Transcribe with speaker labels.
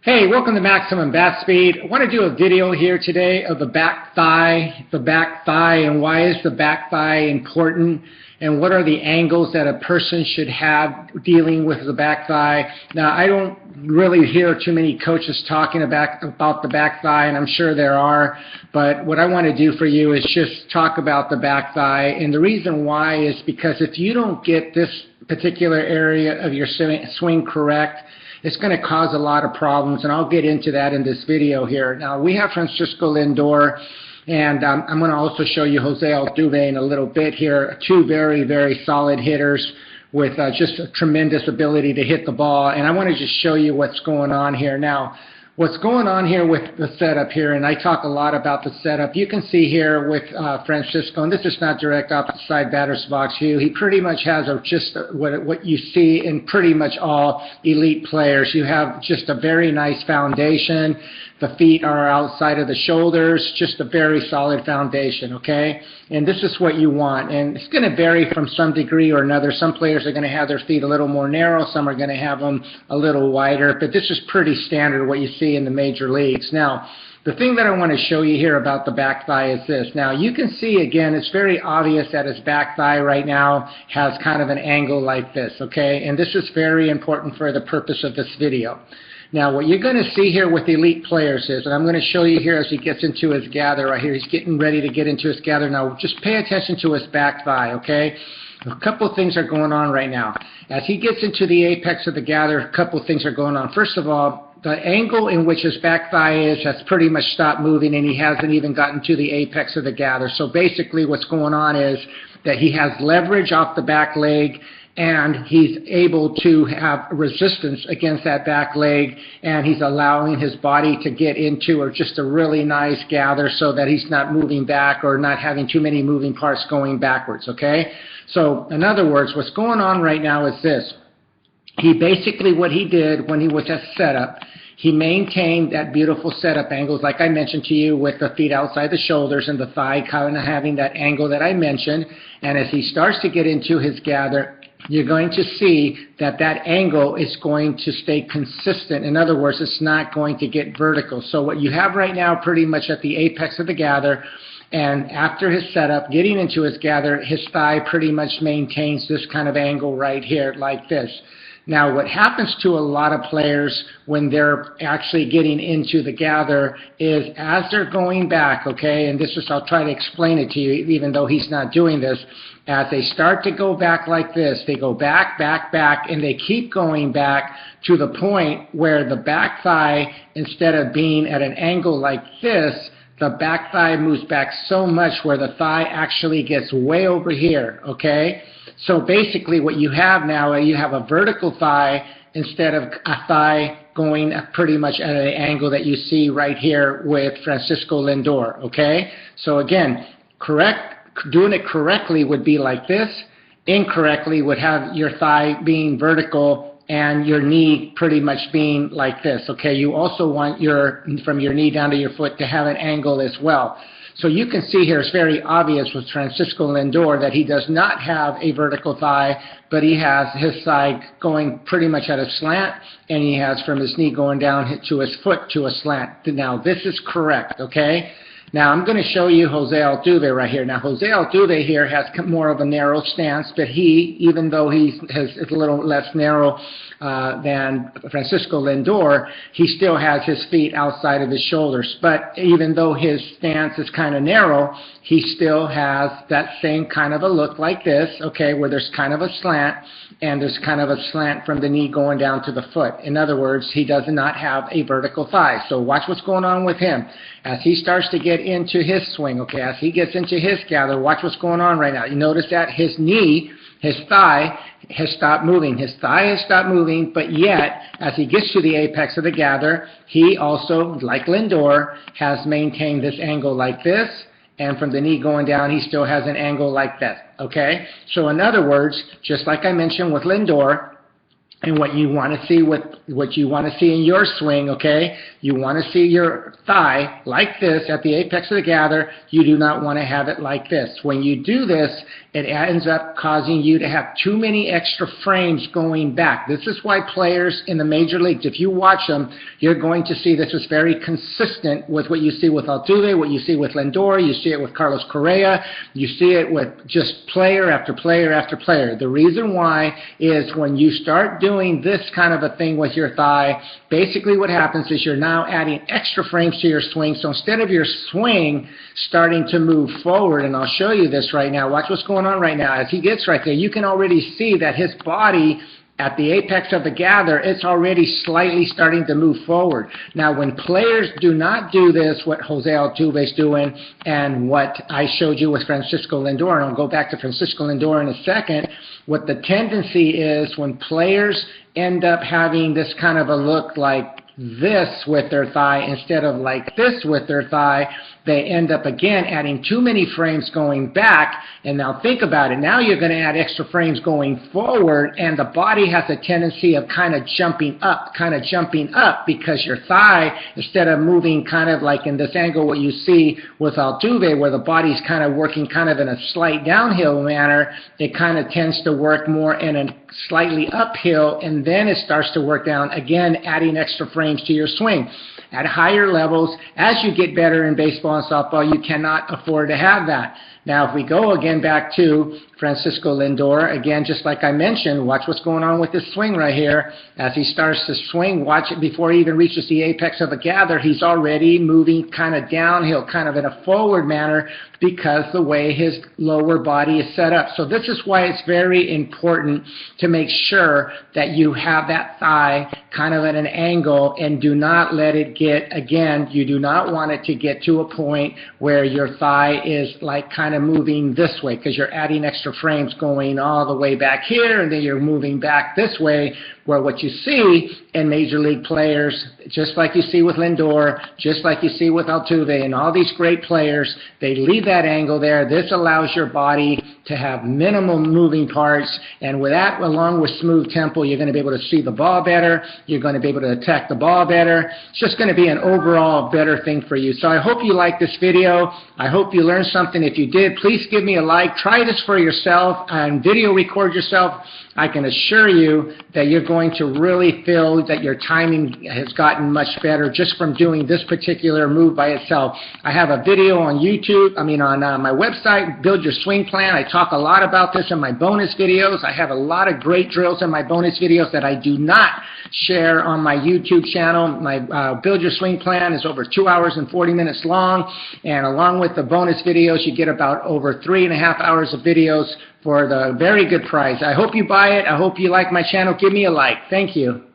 Speaker 1: Hey, welcome to Maximum Bat Speed. I want to do a video here today of the back thigh, and why is the back thigh important, and what are the angles that a person should have dealing with the back thigh. Now, I don't really hear too many coaches talking about the back thigh, and I'm sure there are, but what I want to do for you is just talk about the back thigh, and the reason why is because if you don't get this particular area of your swing correct, it's going to cause a lot of problems, and I'll get into that in this video here. Now, we have Francisco Lindor, and I'm going to also show you Jose Altuve in a little bit here. Two very, very solid hitters with just a tremendous ability to hit the ball, and I want to just show you what's going on here. Now, what's going on here with the setup here, and I talk a lot about the setup. You can see here with Francisco, and this is not direct opposite side batter's box view. He pretty much has what you see in pretty much all elite players. You have just a very nice foundation. The feet are outside of the shoulders, just a very solid foundation, okay? And this is what you want. And it's going to vary from some degree or another. Some players are going to have their feet a little more narrow. Some are going to have them a little wider. But this is pretty standard what you see in the major leagues. Now, the thing that I want to show you here about the back thigh is this. Now, you can see, again, it's very obvious that his back thigh right now has kind of an angle like this, okay? And this is very important for the purpose of this video. Now, what you're going to see here with elite players is, and I'm going to show you here as he gets into his gather right here. He's getting ready to get into his gather. Now, just pay attention to his back thigh, okay? A couple of things are going on right now. As he gets into the apex of the gather, a couple of things are going on. First of all, the angle in which his back thigh is has pretty much stopped moving, and he hasn't even gotten to the apex of the gather. So basically what's going on is that he has leverage off the back leg, and he's able to have resistance against that back leg, and he's allowing his body to get into just a really nice gather so that he's not moving back or not having too many moving parts going backwards, okay? So in other words, what's going on right now is this. He basically, what he did when he was at setup, he maintained that beautiful setup angles, like I mentioned to you, with the feet outside the shoulders and the thigh kind of having that angle that I mentioned. And as he starts to get into his gather, you're going to see that that angle is going to stay consistent. In other words, it's not going to get vertical. So what you have right now pretty much at the apex of the gather, and after his setup, getting into his gather, his thigh pretty much maintains this kind of angle right here like this. Now, what happens to a lot of players when they're actually getting into the gather is as they're going back, okay, and this is, I'll try to explain it to you even though he's not doing this, as they start to go back like this, they go back, back, back, and they keep going back to the point where the back thigh, instead of being at an angle like this, the back thigh moves back so much where the thigh actually gets way over here, okay? So basically what you have now, you have a vertical thigh instead of a thigh going pretty much at an angle that you see right here with Francisco Lindor, okay? So again, doing it correctly would be like this. Incorrectly would have your thigh being vertical and your knee pretty much being like this, okay? You also want from your knee down to your foot to have an angle as well. So you can see here, it's very obvious with Francisco Lindor that he does not have a vertical thigh, but he has his thigh going pretty much at a slant, and he has from his knee going down to his foot to a slant. Now, this is correct, okay? Now, I'm going to show you Jose Altuve right here. Now, Jose Altuve here has more of a narrow stance, but he, even though he has a little less narrow than Francisco Lindor, he still has his feet outside of his shoulders. But even though his stance is kind of narrow, he still has that same kind of a look like this, okay, where there's kind of a slant, and there's kind of a slant from the knee going down to the foot. In other words, he does not have a vertical thigh. So watch what's going on with him. As he starts to get into his swing, okay, as he gets into his gather, watch what's going on right now. You notice that his knee, his thigh, has stopped moving. His thigh has stopped moving, but yet, as he gets to the apex of the gather, he also, like Lindor, has maintained this angle like this, and from the knee going down, he still has an angle like that, okay? So in other words, just like I mentioned with Lindor, And what you want to see in your swing, okay? You want to see your thigh like this at the apex of the gather. You do not want to have it like this. When you do this, it ends up causing you to have too many extra frames going back. This is why players in the major leagues, if you watch them, you're going to see this is very consistent with what you see with Altuve, what you see with Lindor, you see it with Carlos Correa, you see it with just player after player after player. The reason why is when you start doing this kind of a thing with your thigh, basically what happens is you're now adding extra frames to your swing. So instead of your swing starting to move forward, and I'll show you this right now, watch what's going on right now. As he gets right there, you can already see that his body at the apex of the gather, it's already slightly starting to move forward. Now, when players do not do this, what Jose Altuve is doing and what I showed you with Francisco Lindor, and I'll go back to Francisco Lindor in a second, what the tendency is when players end up having this kind of a look like this with their thigh instead of like this with their thigh, they end up again adding too many frames going back. And now think about it. Now you're going to add extra frames going forward, and the body has a tendency of kind of jumping up because your thigh, instead of moving kind of like in this angle what you see with Altuve where the body's kind of working kind of in a slight downhill manner, it kind of tends to work more in a slightly uphill, and then it starts to work down, again adding extra frames to your swing. At higher levels, as you get better in baseball and softball, you cannot afford to have that. Now, if we go again back to Francisco Lindor, again, just like I mentioned, watch what's going on with this swing right here. As he starts to swing, watch it before he even reaches the apex of the gather, he's already moving kind of downhill, kind of in a forward manner because the way his lower body is set up. So this is why it's very important to make sure that you have that thigh kind of at an angle and do not let it get, again, you do not want it to get to a point where your thigh is like kind of moving this way because you're adding extra frames going all the way back here and then you're moving back this way, where what you see in major league players, just like you see with Lindor, just like you see with Altuve and all these great players, they leave that angle there. This allows your body to have minimal moving parts, and with that, along with smooth tempo, you're going to be able to see the ball better, you're going to be able to attack the ball better. It's just going to be an overall better thing for you. So I hope you liked this video. I hope you learned something. If you did, please give me a like. Try this for yourself and video record yourself. I can assure you that you're going to really feel that your timing has gotten much better just from doing this particular move by itself. I have a video on YouTube, on my website, Build Your Swing Plan. I talk a lot about this in my bonus videos. I have a lot of great drills in my bonus videos that I do not share on my YouTube channel. My Build Your Swing Plan is over 2 hours and 40 minutes long, and along with the bonus videos, you get about over 3.5 hours of videos for the very good price. I hope you buy it. I hope you like my channel. Give me a like. Thank you.